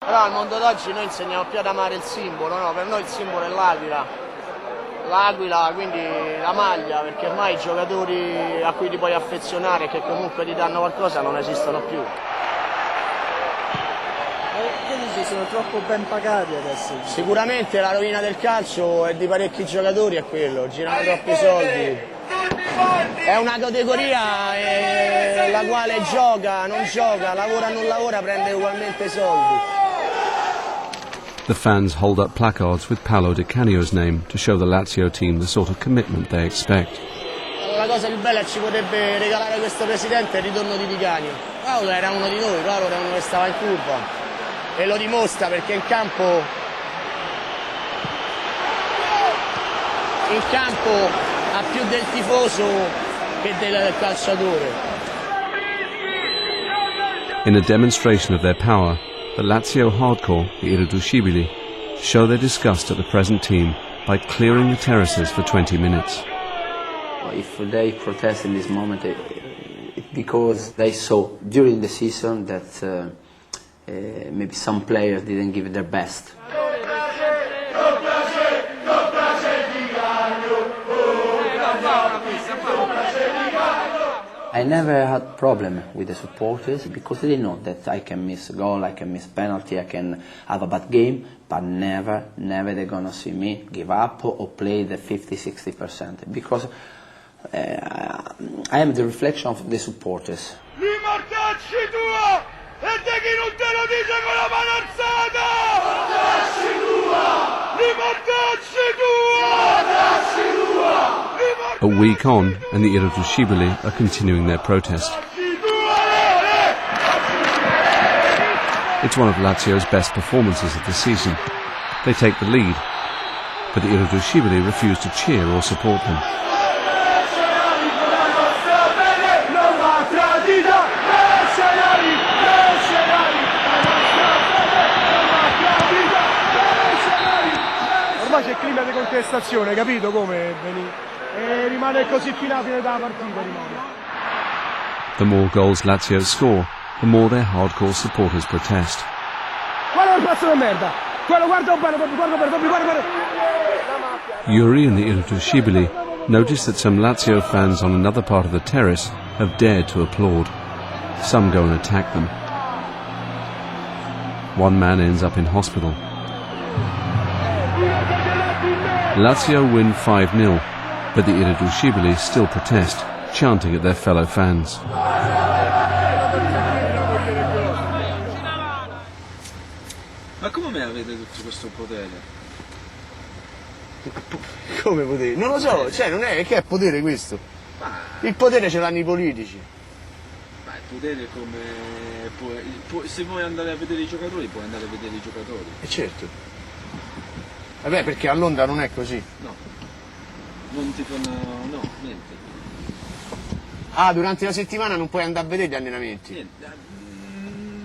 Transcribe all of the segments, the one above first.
Però al mondo d'oggi noi insegniamo più ad amare il simbolo, no? Per noi il simbolo è l'aquila. L'aquila, quindi la maglia, perché ormai i giocatori a cui ti puoi affezionare e che comunque ti danno qualcosa non esistono più. Che dici, sono troppo ben pagati adesso? Sicuramente la rovina del calcio e di parecchi giocatori è quello, girano troppi soldi. È una categoria la quale gioca, non gioca, lavora, non lavora, prende ugualmente soldi. The fans hold up placards with Paolo Di Canio's name to show the Lazio team the sort of commitment they expect. La cosa più bella è che ci potrebbe regalare questo presidente il ritorno di Di Canio. Paolo era uno di noi, Paolo era uno che stava in curva e lo dimostra perché in campo ha più del tifoso che del calciatore. In a demonstration of their power, the Lazio hardcore, the Irreducibili, show their disgust at the present team by clearing the terraces for 20 minutes. If they protest in this moment, it's because they saw during the season that maybe some players didn't give their best. I never had problem with the supporters because they know that I can miss a goal, I can miss penalty, I can have a bad game, but never they're gonna see me give up or play the 50-60% because I am the reflection of the supporters. Rimortacci tua! E te chi non te lo dice con la mano alzata! Rimortacci tua! Rimortacci tua! Rimortacci tua! A week on, and the Irreducibili are continuing their protest. It's one of Lazio's best performances of the season. They take the lead, but the Irreducibili refuse to cheer or support them. Ormai c'è clima di contestazione, capito come? E rimane così fino alla fine della partita. The more goals Lazio score, the more their hardcore supporters protest. Guarda il pazzo di merda! Guarda bene! Yuri and the Irreducibili notice that some Lazio fans on another part of the terrace have dared to applaud. Some go and attack them. One man ends up in hospital. Lazio win 5-0, but the Irreducibili still protest, chanting at their fellow fans. Ma come avete tutto questo potere? Come potere? Non lo so, cioè non è che è potere questo. Il potere ce l'hanno i politici. Ma il potere come... se vuoi andare a vedere i giocatori, puoi andare a vedere i giocatori. E certo. Vabbè, perché a Londra non è così. No. Non ti fanno... no, niente. Ah, durante la settimana non puoi andare a vedere gli allenamenti? Niente.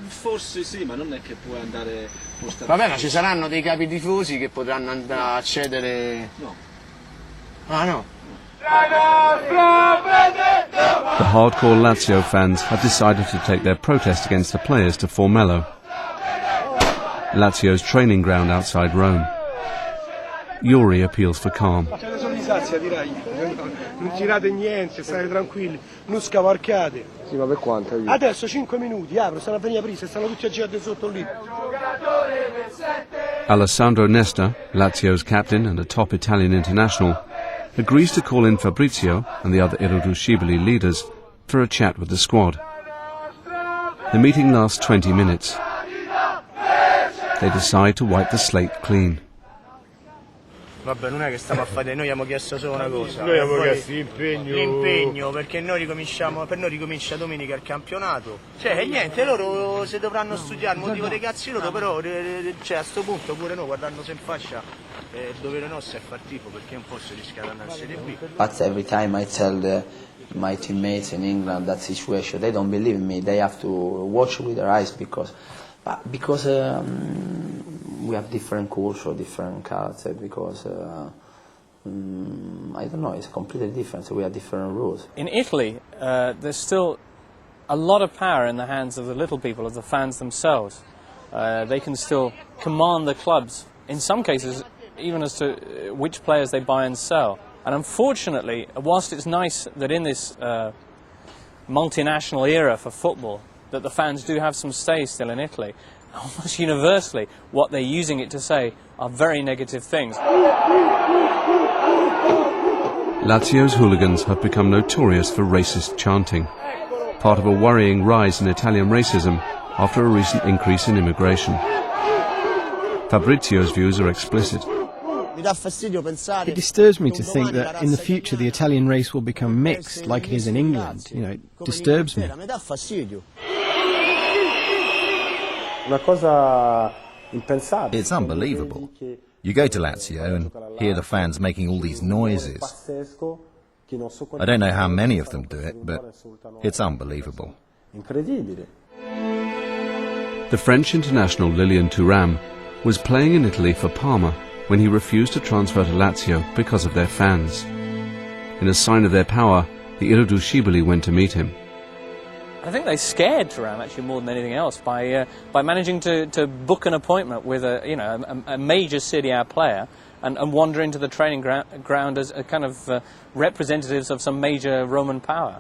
Forse sì, ma non è che puoi andare... Vabbè, ma ci saranno dei capi tifosi che potranno andare a accedere... No. Ah, no? The hardcore Lazio fans have decided to take their protest against the players to Formello, Lazio's training ground outside Rome. Yuri appeals for calm. Non tirate niente, state tranquilli, non scavalcate. Sì, ma per quanto? Adesso 5 minuti, apro, stanno a venire prese, stanno tutti a girare sotto lì. Alessandro Nesta, Lazio's captain and a top Italian international, agrees to call in Fabrizio and the other Irreducibili leaders for a chat with the squad. The meeting lasts 20 minutes. They decide to wipe the slate clean. Vabbè, non è che stiamo a fare, noi abbiamo chiesto solo una cosa. Noi abbiamo chiesto l'impegno, perché noi ricominciamo, per noi ricomincia domenica il campionato. Cioè, niente, loro se dovranno studiare il motivo dei cazzi loro, però cioè, a sto punto pure noi guardandosi in fascia il dovere nostro è far tifo, perché non posso rischiare di andare a Serie B. But every time I tell my teammates in England that situation, they don't believe me. They have to watch with their eyes because we have different culture, different culture, because I don't know, it's completely different, so we have different rules. In Italy, there's still a lot of power in the hands of the little people, of the fans themselves. They can still command the clubs, in some cases, even as to which players they buy and sell. And unfortunately, whilst it's nice that in this multinational era for football, that the fans do have some say still in Italy, almost universally, what they're using it to say are very negative things. Lazio's hooligans have become notorious for racist chanting, part of a worrying rise in Italian racism after a recent increase in immigration. Fabrizio's views are explicit. It disturbs me to think that in the future the Italian race will become mixed like it is in England. You know, it disturbs me. It's unbelievable. You go to Lazio and hear the fans making all these noises. I don't know how many of them do it, but it's unbelievable. The French international Lilian Thuram was playing in Italy for Parma when he refused to transfer to Lazio because of their fans. In a sign of their power, the Irreducibili went to meet him. I think they scared Thuram actually more than anything else by managing to book an appointment with a major Serie A player and wander into the training ground as a kind of representatives of some major Roman power.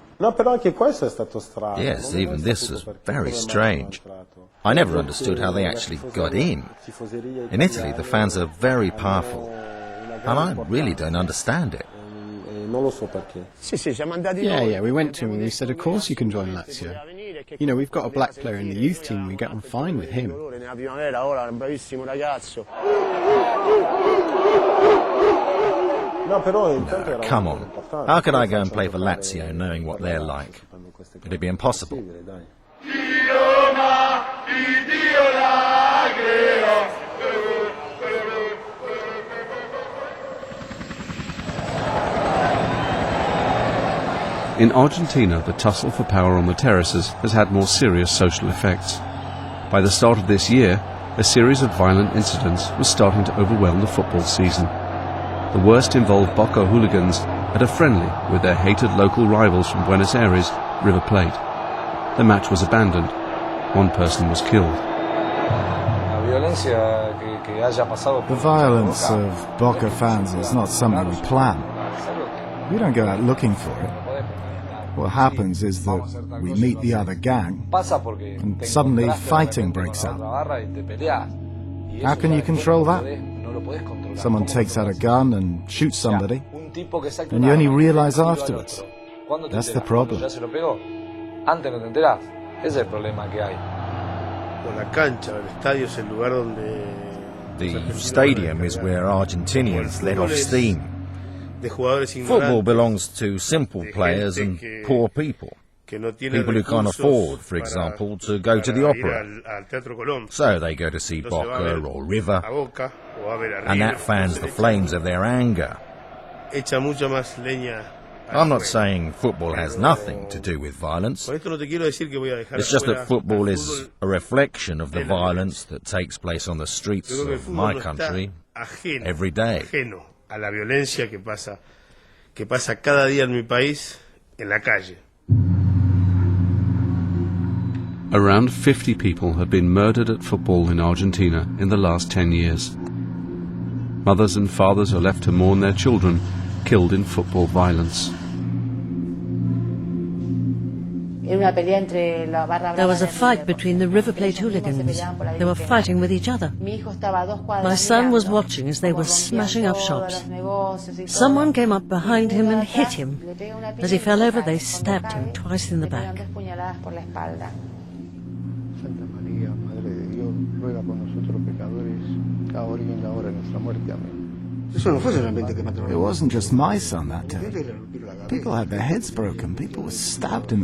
Yes, even this was very strange. I never understood how they actually got in. In Italy, the fans are very powerful, and I really don't understand it. Yeah, we went to him and we said, of course you can join Lazio. You know, we've got a black player in the youth team, we get on fine with him. No, come on. How could I go and play for Lazio knowing what they're like? It'd be impossible. In Argentina, the tussle for power on the terraces has had more serious social effects. By the start of this year, a series of violent incidents was starting to overwhelm the football season. The worst involved Boca hooligans at a friendly with their hated local rivals from Buenos Aires, River Plate. The match was abandoned. One person was killed. The violence of Boca fans is not something we plan. We don't go out looking for it. What happens is that we meet the other gang, and suddenly fighting breaks out. How can you control that? Someone takes out a gun and shoots somebody, and you only realize afterwards. That's the problem. The stadium is where Argentinians let off steam. Football belongs to simple players and poor people. People who can't afford, for example, to go to the opera. So they go to see Boca or River, and that fans the flames of their anger. I'm not saying football has nothing to do with violence. It's just that football is a reflection of the violence that takes place on the streets of my country every day. A la violencia que pasa cada día en mi país en la calle. Around 50 people have been murdered at football in Argentina in the last 10 years. Mothers and fathers are left to mourn their children killed in football violence. There was a fight between the River Plate hooligans. They were fighting with each other. My son was watching as they were smashing up shops. Someone came up behind him and hit him. As he fell over, they stabbed him twice in the back. It wasn't just my son that day. People had their heads broken. People were stabbed in